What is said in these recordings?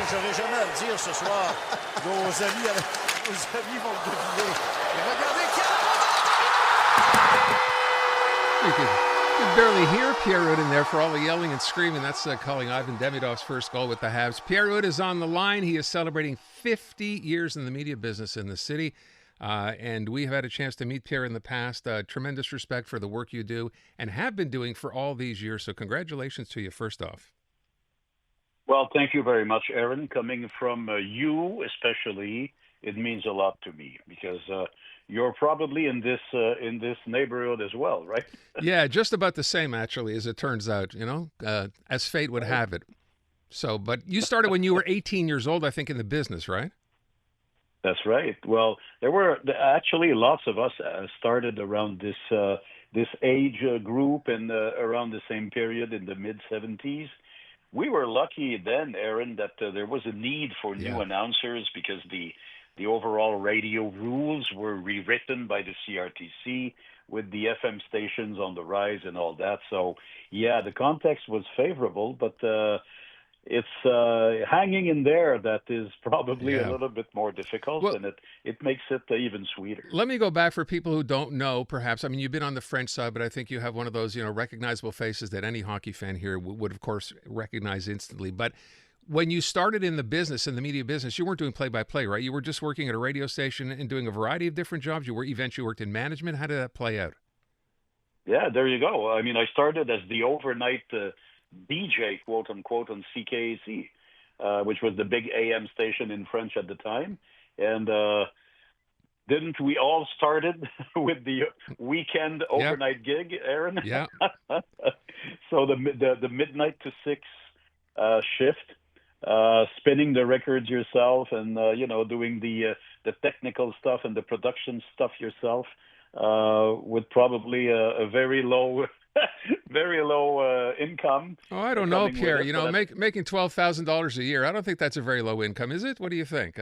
j'aurais jamais à le dire ce soir. Nos amis vont le deviner. Et regardez You could barely hear Pierre Houde in there for all the yelling and screaming. That's calling Ivan Demidov's first goal with the Habs. Pierre Houde is on the line. He is celebrating 50 years in the media business in the city. And we have had a chance to meet Pierre in the past. Tremendous respect for the work you do and have been doing for all these years. So congratulations to you, first off. Well, thank you very much, Aaron. Coming from you especially, it means a lot to me because you're probably in this neighborhood as well, right? Yeah, just about the same, actually, as it turns out, as fate would have it. So, but you started when you were 18 years old, I think, in the business, right? That's right. Well, there were actually lots of us started around this age group and around the same period in the mid-'70s. We were lucky then, Aaron, that there was a need for new announcers because the overall radio rules were rewritten by the CRTC with the FM stations on the rise and all that. So, yeah, the context was favorable, but it's hanging in there that is probably a little bit more difficult, and it makes it even sweeter. Let me go back for people who don't know, perhaps. I mean, you've been on the French side, but I think you have one of those, recognizable faces that any hockey fan here would, of course, recognize instantly. But when you started in the business, in the media business, you weren't doing play-by-play, right? You were just working at a radio station and doing a variety of different jobs. You eventually worked in management. How did that play out? Yeah, there you go. I mean, I started as the overnight DJ, quote unquote, on CKAC, which was the big AM station in French at the time. And didn't we all started with the weekend overnight gig, Aaron? Yeah. So the midnight to 6 shift, spinning the records yourself and doing the technical stuff and the production stuff yourself, with probably a very low income. Oh, I don't know, Pierre. Making $12,000 a year, I don't think that's a very low income, is it? What do you think?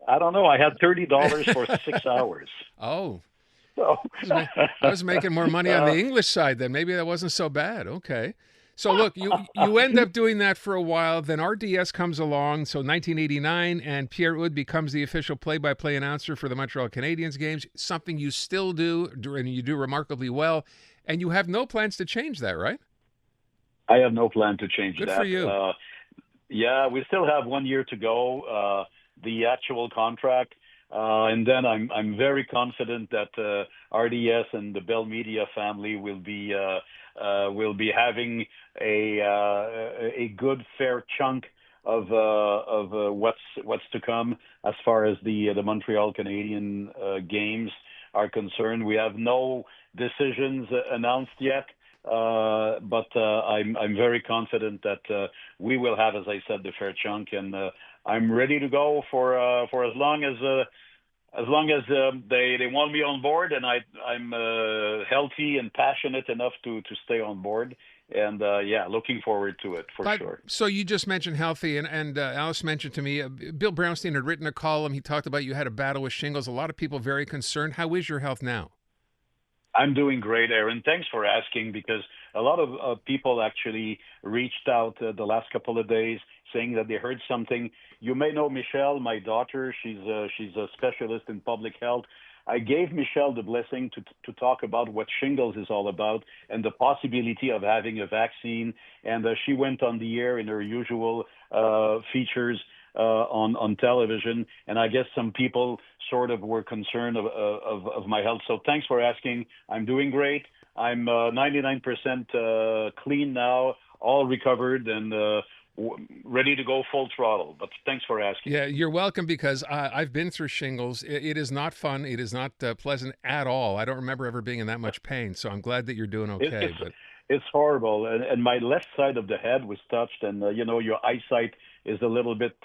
I don't know. I had $30 for 6 hours. Oh. So. I was making more money on the English side then. Maybe that wasn't so bad. Okay. So look, you end up doing that for a while. Then RDS comes along, so 1989, and Pierre Houde becomes the official play-by-play announcer for the Montreal Canadiens games, something you still do, and you do remarkably well. And you have no plans to change that, right? I have no plan to change that. Good for you. Yeah, we still have 1 year to go, the actual contract. And then I'm very confident that RDS and the Bell Media family will be having a good fair chunk of what's to come as far as the Montreal Canadiens games are concerned. We have no decisions announced yet, but I'm very confident that we will have, as I said, the fair chunk, and I'm ready to go for as long as they want me on board, and I'm healthy and passionate enough to stay on board. And looking forward to it for sure. So you just mentioned healthy, and Alice mentioned to me, Bill Brownstein had written a column. He talked about you had a battle with shingles. A lot of people very concerned. How is your health now? I'm doing great, Aaron. Thanks for asking, because a lot of people actually reached out the last couple of days saying that they heard something. You may know Michelle, my daughter. She's a specialist in public health. I gave Michelle the blessing to talk about what shingles is all about and the possibility of having a vaccine. And she went on the air in her usual features on television. And I guess some people sort of were concerned of my health. So thanks for asking. I'm doing great. I'm 99% clean now, all recovered, and ready to go full throttle. But thanks for asking. Yeah, you're welcome, because I've been through shingles. It is not fun. It is not pleasant at all. I don't remember ever being in that much pain, so I'm glad that you're doing okay. It's horrible. And my left side of the head was touched, and, your eyesight is a little bit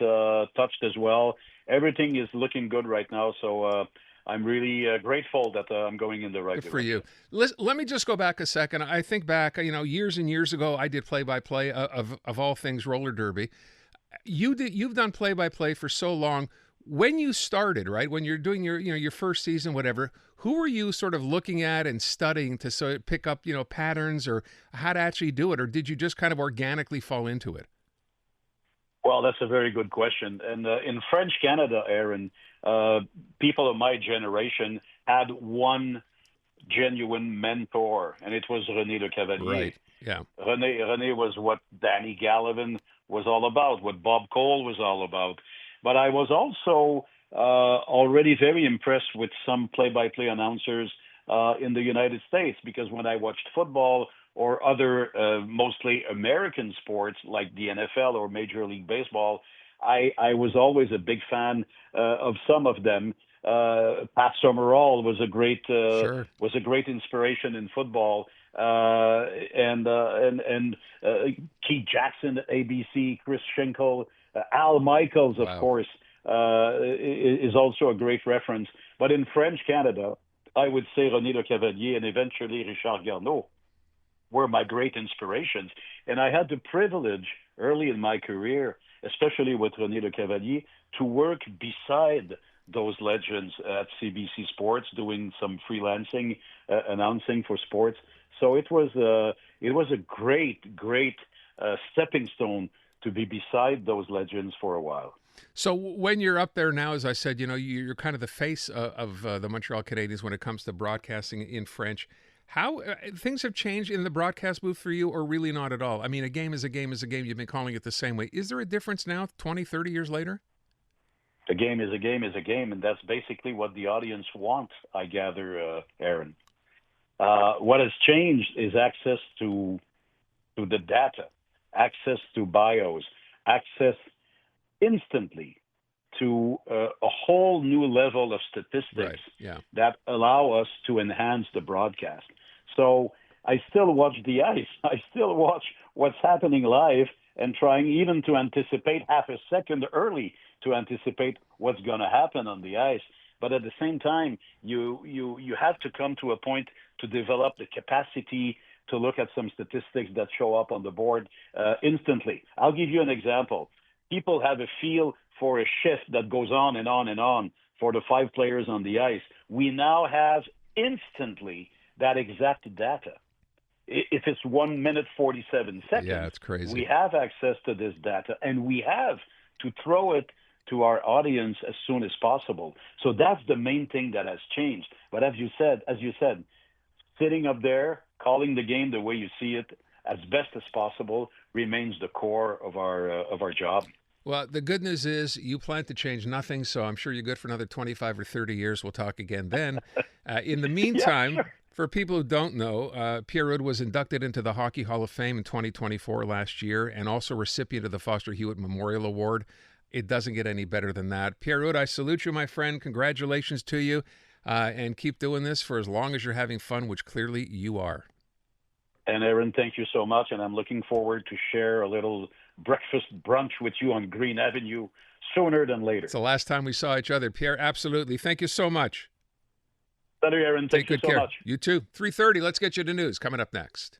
touched as well. Everything is looking good right now, so I'm really grateful that I'm going in the right direction. For you. Let me just go back a second. I think back, years and years ago, I did play-by-play of all things roller derby. You've done play-by-play for so long. When you started, right, when you're doing your first season, whatever, who were you sort of looking at and studying to pick up, patterns or how to actually do it? Or did you just kind of organically fall into it? Well, that's a very good question. And in French Canada, Aaron, people of my generation had one genuine mentor, and it was René Le Cavalier. Right. Yeah. René was what Danny Gallivan was all about, what Bob Cole was all about. But I was also already very impressed with some play-by-play announcers in the United States, because when I watched football or other mostly American sports like the NFL or Major League Baseball, I was always a big fan of some of them. Pat Summerall was a great Sure. inspiration in football, and Keith Jackson at ABC, Chris Schenkel, Al Michaels, of Wow. course, is also a great reference. But in French Canada, I would say René Le Cavalier and eventually Richard Garneau were my great inspirations. And I had the privilege early in my career, especially with René Le Cavalier, to work beside those legends at CBC Sports, doing some freelancing, announcing for sports. So it was a great stepping stone to be beside those legends for a while. So when you're up there now, as I said, you're kind of the face of the Montreal Canadiens when it comes to broadcasting in French. How things have changed in the broadcast booth for you, or really not at all? I mean, a game is a game is a game. You've been calling it the same way. Is there a difference now, 20, 30 years later? A game is a game is a game, and that's basically what the audience wants, I gather, Aaron. What has changed is access to the data, access to bios, access instantly to a whole new level of statistics that allow us to enhance the broadcast. So I still watch the ice. I still watch what's happening live and trying even to anticipate half a second early to anticipate what's going to happen on the ice. But at the same time, you have to come to a point to develop the capacity to look at some statistics that show up on the board instantly. I'll give you an example. People have a feel for a shift that goes on and on and on for the 5 players on the ice. We now have instantly that exact data. If it's 1 minute 47 seconds, it's crazy. We have access to this data, and we have to throw it to our audience as soon as possible. So that's the main thing that has changed. But as you said, sitting up there, calling the game the way you see it, as best as possible, remains the core of our job. Well, the good news is you plan to change nothing, so I'm sure you're good for another 25 or 30 years. We'll talk again then. In the meantime, for people who don't know, Pierre Houde was inducted into the Hockey Hall of Fame in 2024 last year, and also recipient of the Foster Hewitt Memorial Award. It doesn't get any better than that. Pierre Houde, I salute you, my friend. Congratulations to you, and keep doing this for as long as you're having fun, which clearly you are. And Aaron, thank you so much, and I'm looking forward to share a little breakfast brunch with you on Green Avenue sooner than later. It's the last time we saw each other, Pierre. Absolutely. Thank you so much. Salut, Aaron. Thank you so much. You too. 3:30. Let's get you to news coming up next.